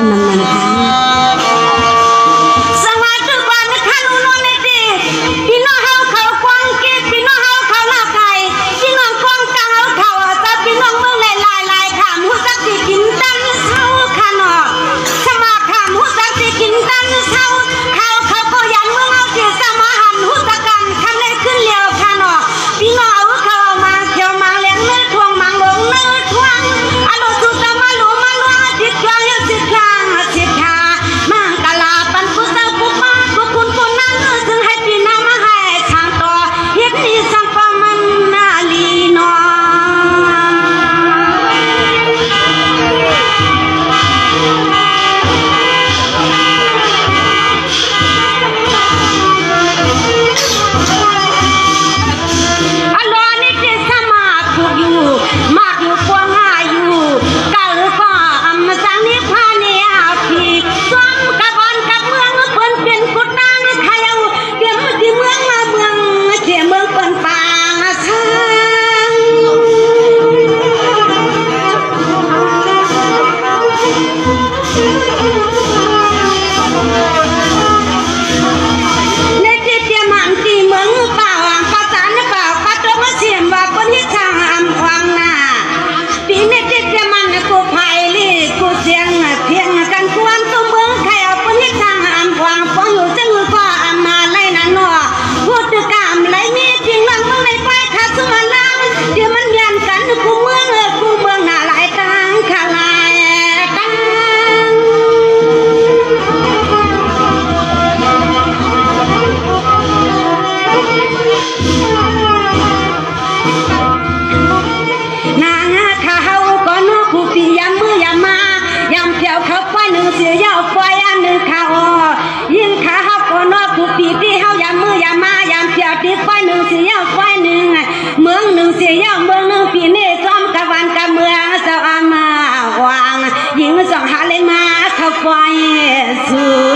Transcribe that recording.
นนำนะคะสวัสดีก่อนนะคะลุงนนท์ดีพี่น้องเฮาเขากวางเก็บพี่น้องเฮาเขาลาไก่พี่น้องกวางกลางเฮาเขาแต่พี่น้องเมืองหลายค่ะหมูสักสิกินตันเฮาค่ะเนาะสมาค่ะหมูสักสิกินตันเฮาเขาก็ยันเมืองเฮาสิสมาหันหูตะกันคำได้ขึ้นเร็วค่ะเนาะพี่น้องเอาเขามาเขียวมาเลี้ยงเนื้อทวงมังลงเนื้อทวงอโลสุตมาหลวงมาหลวงจิตกลางจิตกลางจิตขามังกลาปันกุศลกุมากุคุณกุนั่งซึ่งให้พี่น้องมาให้ทางต่อเฮ็ดนี้สังปมันนาลีนอสองหาเลยมาเข้าไฟสู่